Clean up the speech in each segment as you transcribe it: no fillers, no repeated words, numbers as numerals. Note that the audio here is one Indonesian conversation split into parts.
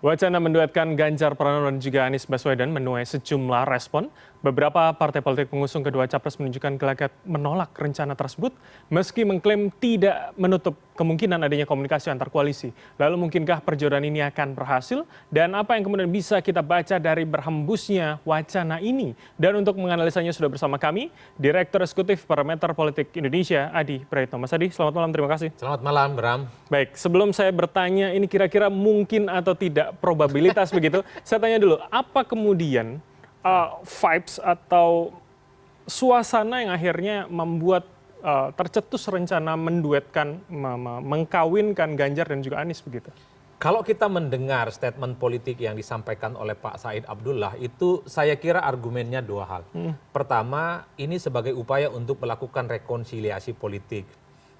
Wacana menduetkan Ganjar Pranowo dan juga Anies Baswedan menuai sejumlah respon. Beberapa partai politik pengusung kedua capres menunjukkan gelagat menolak rencana tersebut, meski mengklaim tidak menutup kemungkinan adanya komunikasi antar koalisi. Lalu mungkinkah perjodohan ini akan berhasil? Dan apa yang kemudian bisa kita baca dari berhembusnya wacana ini? Dan untuk menganalisanya sudah bersama kami, Direktur Eksekutif Parameter Politik Indonesia, Adi Praetno. Mas Adi, selamat malam, terima kasih. Selamat malam, Bram. Baik, sebelum saya bertanya ini kira-kira mungkin atau tidak probabilitas begitu, saya tanya dulu, apa kemudian vibes atau suasana yang akhirnya membuat tercetus rencana menduetkan, mengkawinkan Ganjar dan juga Anies begitu? Kalau kita mendengar statement politik yang disampaikan oleh Pak Said Abdullah, itu saya kira argumennya dua hal. Pertama, ini sebagai upaya untuk melakukan rekonsiliasi politik.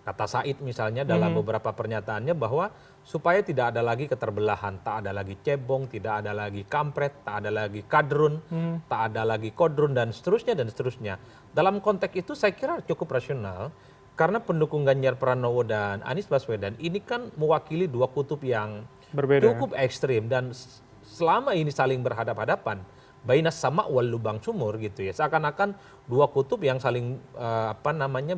Kata Said misalnya dalam beberapa pernyataannya bahwa supaya tidak ada lagi keterbelahan, tak ada lagi cebong, tidak ada lagi kampret, tak ada lagi kadrun, tak ada lagi kodrun dan seterusnya dan seterusnya. Dalam konteks itu saya kira cukup rasional karena pendukung Ganjar Pranowo dan Anies Baswedan ini kan mewakili dua kutub yang Berbeda. cukup ekstrim dan selama ini saling berhadapan-hadapan. Bainas sama wal lubang sumur gitu ya. Seakan-akan dua kutub yang saling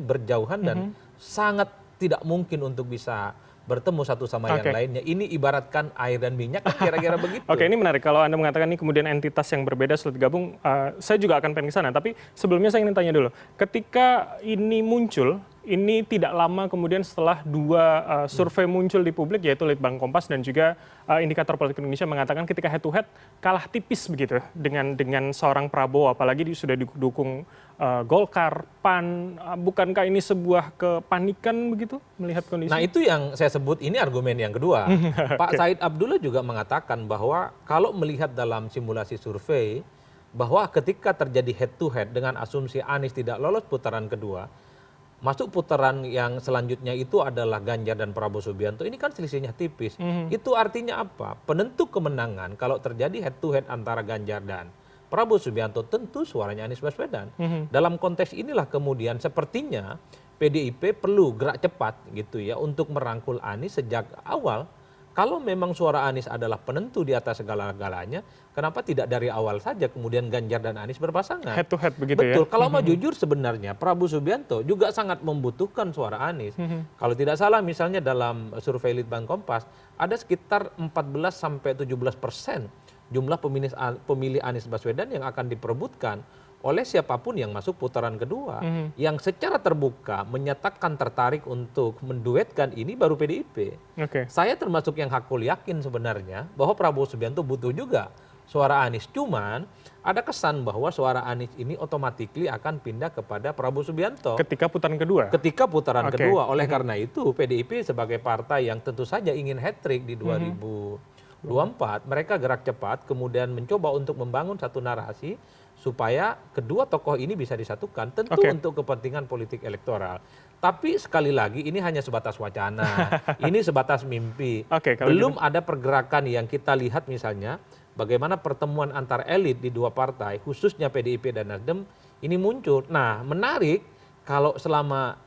berjauhan dan sangat tidak mungkin untuk bisa bertemu satu sama yang lainnya. Ini ibaratkan air dan minyak, kira-kira begitu. Oke, ini menarik. Kalau Anda mengatakan ini kemudian entitas yang berbeda sudah digabung, saya juga akan pengen ke sana. Tapi sebelumnya saya ingin tanya dulu, ketika ini muncul, ini tidak lama kemudian setelah dua survei muncul di publik, yaitu Litbang Kompas dan juga Indikator Politik Indonesia mengatakan ketika head to head kalah tipis begitu dengan seorang Prabowo, apalagi sudah didukung Golkar, PAN. Bukankah ini sebuah kepanikan begitu melihat kondisi? Nah itu yang saya sebut ini argumen yang kedua. Pak Said Abdullah juga mengatakan bahwa kalau melihat dalam simulasi survei, bahwa ketika terjadi head to head dengan asumsi Anies tidak lolos putaran kedua, masuk putaran yang selanjutnya itu adalah Ganjar dan Prabowo Subianto, ini kan selisihnya tipis. Itu artinya apa? Penentu kemenangan kalau terjadi head to head antara Ganjar dan Prabowo Subianto tentu suaranya Anies Baswedan. Dalam konteks inilah kemudian sepertinya PDIP perlu gerak cepat gitu ya untuk merangkul Anies sejak awal. Kalau memang suara Anies adalah penentu di atas segala-galanya, kenapa tidak dari awal saja kemudian Ganjar dan Anies berpasangan? Head to head begitu ya? Betul, kalau mau jujur sebenarnya Prabowo Subianto juga sangat membutuhkan suara Anies. Kalau tidak salah misalnya dalam survei Litbang Kompas, ada sekitar 14-17% jumlah pemilih Anies Baswedan yang akan diperebutkan oleh siapapun yang masuk putaran kedua, yang secara terbuka menyatakan tertarik untuk menduetkan ini baru PDIP. Saya termasuk yang hakul yakin sebenarnya bahwa Prabowo Subianto butuh juga suara Anies. Cuman ada kesan bahwa suara Anies ini otomatis akan pindah kepada Prabowo Subianto. Ketika putaran kedua? Ketika putaran kedua. Oleh karena itu PDIP sebagai partai yang tentu saja ingin hat-trick di 2024, mereka gerak cepat kemudian mencoba untuk membangun satu narasi supaya kedua tokoh ini bisa disatukan, tentu untuk kepentingan politik elektoral. Tapi sekali lagi ini hanya sebatas wacana, ini sebatas mimpi. Belum ada pergerakan yang kita lihat misalnya bagaimana pertemuan antar elit di dua partai, khususnya PDIP dan Nasdem ini muncul. Nah menarik kalau selama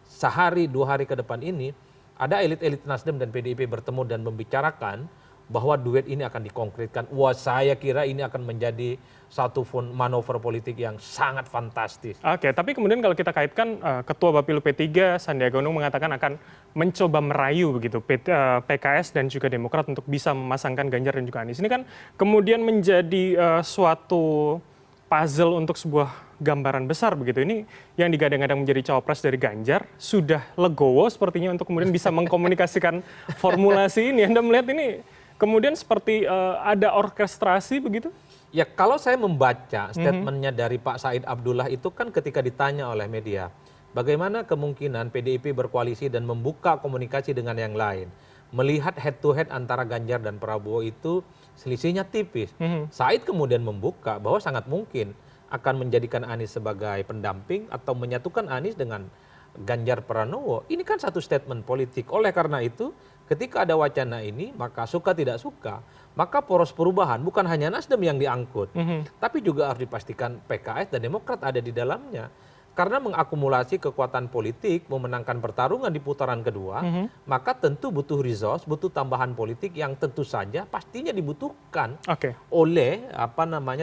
sehari dua hari ke depan ini ada elit-elit Nasdem dan PDIP bertemu dan membicarakan bahwa duet ini akan dikonkretkan. Wah, saya kira ini akan menjadi satu manuver politik yang sangat fantastis. Oke, tapi kemudian kalau kita kaitkan Ketua Bapilu P3 Sandiaga Uno mengatakan akan mencoba merayu begitu PKS dan juga Demokrat untuk bisa memasangkan Ganjar dan juga Anies. Ini kan kemudian menjadi suatu puzzle untuk sebuah gambaran besar begitu. Ini yang digadang-gadang menjadi cawapres dari Ganjar sudah legowo sepertinya untuk kemudian bisa mengkomunikasikan formulasi ini. Anda melihat ini kemudian seperti ada orkestrasi begitu? Ya kalau saya membaca statementnya dari Pak Said Abdullah itu kan ketika ditanya oleh media, bagaimana kemungkinan PDIP berkoalisi dan membuka komunikasi dengan yang lain. Melihat head to head antara Ganjar dan Prabowo itu selisihnya tipis. Said kemudian membuka bahwa sangat mungkin akan menjadikan Anies sebagai pendamping atau menyatukan Anies dengan Ganjar Pranowo. Ini kan satu statement politik. Oleh karena itu ketika ada wacana ini, maka suka tidak suka, maka poros perubahan bukan hanya Nasdem yang diangkut, tapi juga harus dipastikan PKS dan Demokrat ada di dalamnya. karena mengakumulasi kekuatan politik, memenangkan pertarungan di putaran kedua, maka tentu butuh resource, butuh tambahan politik yang tentu saja pastinya dibutuhkan oleh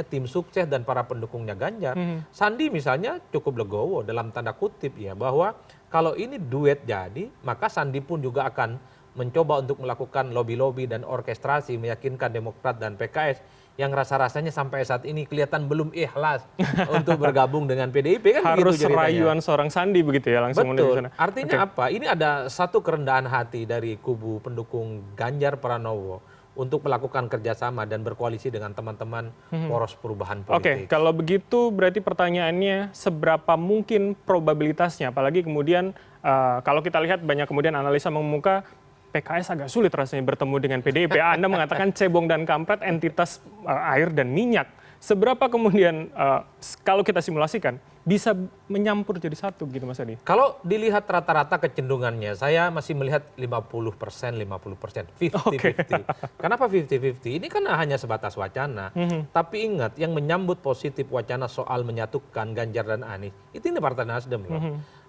tim sukses dan para pendukungnya Ganjar. Sandi misalnya cukup legowo dalam tanda kutip ya, bahwa kalau ini duet jadi, maka Sandi pun juga akan mencoba untuk melakukan lobby-lobby dan orkestrasi meyakinkan Demokrat dan PKS yang rasa-rasanya sampai saat ini kelihatan belum ikhlas untuk bergabung dengan PDIP kan harus begitu ceritanya. Rayuan seorang Sandi begitu ya langsung menuju Betul. sana. Artinya apa? Ini ada satu kerendahan hati dari kubu pendukung Ganjar Pranowo untuk melakukan kerjasama dan berkoalisi dengan teman-teman poros perubahan politik. Kalau begitu berarti pertanyaannya seberapa mungkin probabilitasnya, apalagi kemudian kalau kita lihat banyak kemudian analisa mengemuka PKS agak sulit rasanya bertemu dengan PDIP. Anda mengatakan cebong dan kampret entitas air dan minyak. Seberapa kemudian kalau kita simulasikan bisa menyampur jadi satu begitu Mas Adi? Kalau dilihat rata-rata kecenderungannya, saya masih melihat 50%, 50%, 50-50. Kenapa 50-50? Ini kan hanya sebatas wacana. Tapi ingat, yang menyambut positif wacana soal menyatukan Ganjar dan Anies, itu ini Partai Nasdem.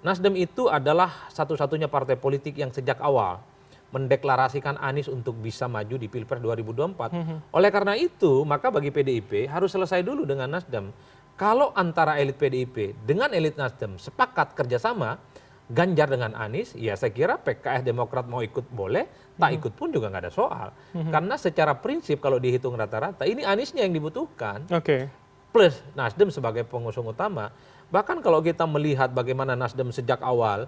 Nasdem itu adalah satu-satunya partai politik yang sejak awal mendeklarasikan Anies untuk bisa maju di Pilpres 2024. Oleh karena itu, maka bagi PDIP harus selesai dulu dengan Nasdem. Kalau antara elit PDIP dengan elit Nasdem sepakat kerjasama, Ganjar dengan Anies, ya saya kira PKS Demokrat mau ikut boleh, tak ikut pun juga nggak ada soal. Karena secara prinsip kalau dihitung rata-rata, ini Aniesnya yang dibutuhkan. Plus Nasdem sebagai pengusung utama. Bahkan kalau kita melihat bagaimana Nasdem sejak awal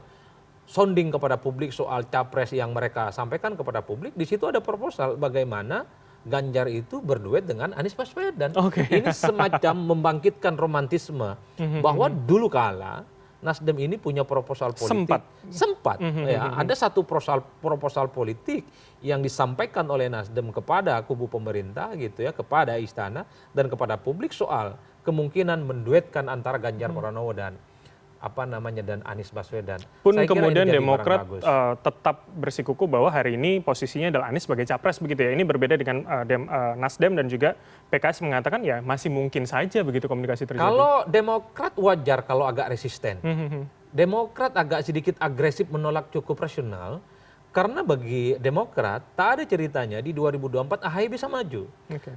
sounding kepada publik soal capres yang mereka sampaikan kepada publik, di situ ada proposal bagaimana Ganjar itu berduet dengan Anies Baswedan. Ini semacam membangkitkan romantisme bahwa dulu kala Nasdem ini punya proposal politik. Sempat. Ya, ada satu proposal politik yang disampaikan oleh Nasdem kepada kubu pemerintah gitu ya, kepada istana dan kepada publik soal kemungkinan menduetkan antara Ganjar Pranowo dan dan Anies Baswedan. Pun kemudian Demokrat tetap bersikuku bahwa hari ini posisinya adalah Anies sebagai capres begitu ya. Ini berbeda dengan Nasdem dan juga PKS mengatakan ya masih mungkin saja begitu komunikasi terjadi. Kalau Demokrat wajar kalau agak resisten. Demokrat agak sedikit agresif menolak cukup rasional. Karena bagi Demokrat tak ada ceritanya di 2024 AHY bisa maju.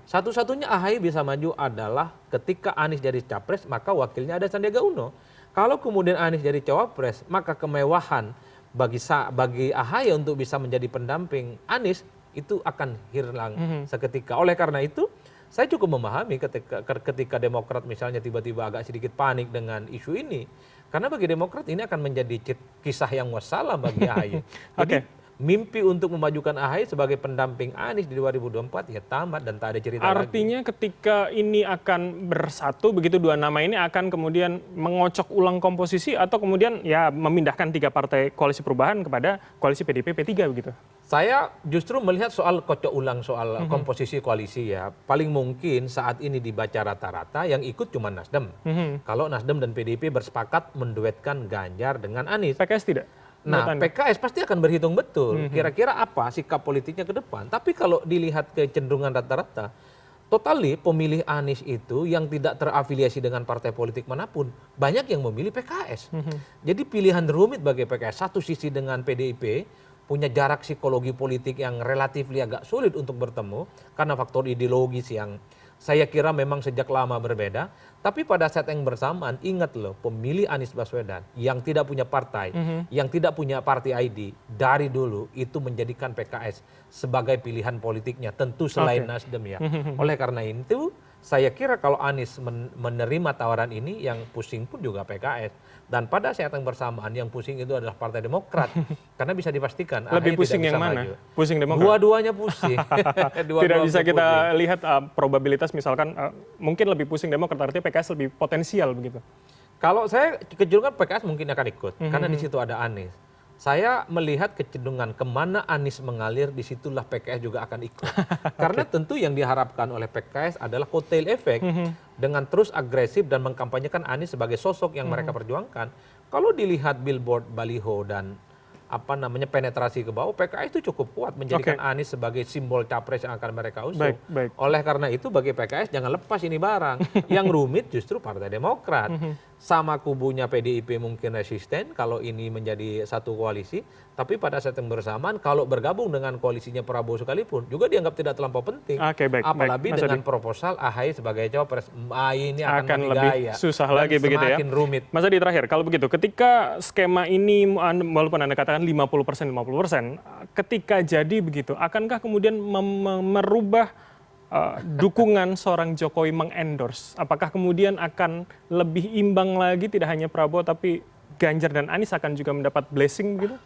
Satu-satunya AHY bisa maju adalah ketika Anies jadi capres maka wakilnya ada Sandiaga Uno. Kalau kemudian Anies jadi cawapres, maka kemewahan bagi AHY untuk bisa menjadi pendamping Anies itu akan hilang seketika. Oleh karena itu, saya cukup memahami ketika Demokrat misalnya tiba-tiba agak sedikit panik dengan isu ini. Karena bagi Demokrat ini akan menjadi kisah yang wassalam bagi AHY. Jadi mimpi untuk memajukan AHY sebagai pendamping Anies di 2024 ya tamat dan tak ada cerita lagi. Artinya ketika ini akan bersatu begitu dua nama ini akan kemudian mengocok ulang komposisi atau kemudian ya memindahkan tiga partai koalisi perubahan kepada koalisi PDIP P3 begitu. Saya justru melihat soal kocok ulang soal komposisi koalisi ya. Paling mungkin saat ini dibaca rata-rata yang ikut cuma Nasdem. Kalau Nasdem dan PDIP bersepakat menduetkan Ganjar dengan Anies. PKS tidak? Nah, PKS pasti akan berhitung betul kira-kira apa sikap politiknya ke depan. Tapi kalau dilihat kecenderungan rata-rata, totally pemilih Anies itu yang tidak terafiliasi dengan partai politik manapun, banyak yang memilih PKS. Jadi pilihan rumit bagi PKS, satu sisi dengan PDIP, punya jarak psikologi politik yang relatif agak sulit untuk bertemu, karena faktor ideologis yang saya kira memang sejak lama berbeda, tapi pada saat yang bersamaan ingat loh pemilih Anies Baswedan yang tidak punya partai, yang tidak punya party ID dari dulu itu menjadikan PKS sebagai pilihan politiknya tentu selain Nasdem ya. Oleh karena itu saya kira kalau Anies menerima tawaran ini yang pusing pun juga PKS. Dan pada saat yang bersamaan yang pusing itu adalah Partai Demokrat. Karena bisa dipastikan lebih pusing yang mana? Maju. Pusing Demokrat? Dua-duanya pusing. Tidak bisa kita lihat probabilitas misalkan mungkin lebih pusing Demokrat, artinya PKS lebih potensial begitu. Kalau saya kecenderungan PKS mungkin akan ikut. Karena di situ ada Anies. Saya melihat kecenderungan kemana Anies mengalir, disitulah PKS juga akan ikut. Karena tentu yang diharapkan oleh PKS adalah kotel efek dengan terus agresif dan mengkampanyekan Anies sebagai sosok yang mereka perjuangkan. Kalau dilihat billboard, baliho dan penetrasi ke bawah, PKS itu cukup kuat menjadikan Anies sebagai simbol capres yang akan mereka usung. Oleh karena itu bagi PKS jangan lepas ini barang. Yang rumit justru Partai Demokrat. sama kubunya PDIP mungkin resisten kalau ini menjadi satu koalisi, tapi pada saat yang bersamaan kalau bergabung dengan koalisinya Prabowo sekalipun juga dianggap tidak terlampau penting. Oke, baik, Apalagi Mas dengan Adi. proposal AHY sebagai cawapres, ini akan Akan mati lebih gaya susah dan lagi begitu ya. semakin rumit. Mas Adi, terakhir, kalau begitu, ketika skema ini, walaupun Anda katakan 50%, ketika jadi begitu, akankah kemudian merubah dukungan seorang Jokowi mengendorse? Apakah kemudian akan lebih imbang lagi, tidak hanya Prabowo, tapi Ganjar dan Anies akan juga mendapat blessing begitu?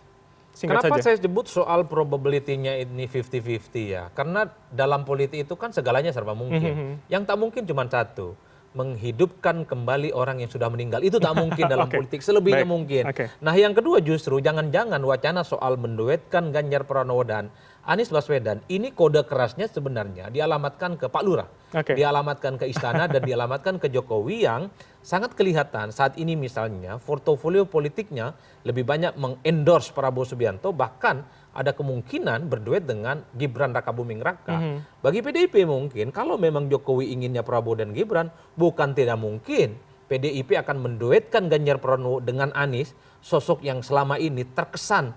Singkat Kenapa saja. saya sebut soal probability-nya ini 50-50 ya? Karena dalam politik itu kan segalanya serba mungkin. Yang tak mungkin cuma satu, menghidupkan kembali orang yang sudah meninggal. Itu tak mungkin dalam Oke. politik, selebihnya Baik. mungkin. Oke. Nah yang kedua justru jangan-jangan wacana soal menduetkan Ganjar Pranowo dan Anies Baswedan, ini kode kerasnya sebenarnya dialamatkan ke Pak Lurah. Oke. Dialamatkan ke Istana dan dialamatkan ke Jokowi yang sangat kelihatan saat ini misalnya portofolio politiknya lebih banyak mengendorse Prabowo Subianto, bahkan ada kemungkinan berduet dengan Gibran Rakabuming Raka. Bagi PDIP mungkin kalau memang Jokowi inginnya Prabowo dan Gibran, bukan tidak mungkin PDIP akan menduetkan Ganjar Pranowo dengan Anies, sosok yang selama ini terkesan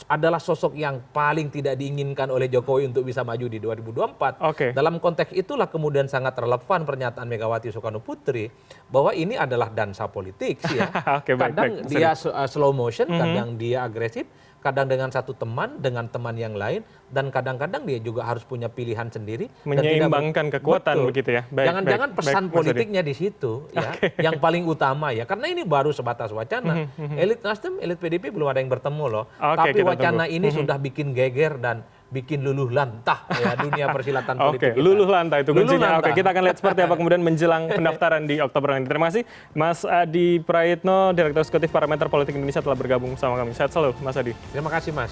adalah sosok yang paling tidak diinginkan oleh Jokowi untuk bisa maju di 2024. Oke. Dalam konteks itulah kemudian sangat relevan pernyataan Megawati Soekarno Putri bahwa ini adalah dansa politik sih ya. Oke, baik, Kadang baik. dia slow motion, kadang dia agresif, kadang dengan satu teman, dengan teman yang lain, dan kadang-kadang dia juga harus punya pilihan sendiri. dan tidak Menyeimbangkan kekuatan Betul. begitu ya. Baik, Jangan-jangan baik, pesan baik, Mas Adi. politiknya di situ ya, yang paling utama ya. Karena ini baru sebatas wacana. Elit Nasdem, elit PDIP belum ada yang bertemu loh. Oke, Tapi kita wacana tunggu. ini sudah bikin geger dan bikin luluh lantah ya dunia persilatan Oke, politik kita. luluh lantai itu Luluh kuncinya. Oke, lantah. kita akan lihat seperti apa kemudian menjelang pendaftaran di Oktober nanti. Terima kasih Mas Adi Praitno, Direktur Eksekutif Parameter Politik Indonesia telah bergabung sama kami. Sehat selalu, Mas Adi. Terima kasih Mas.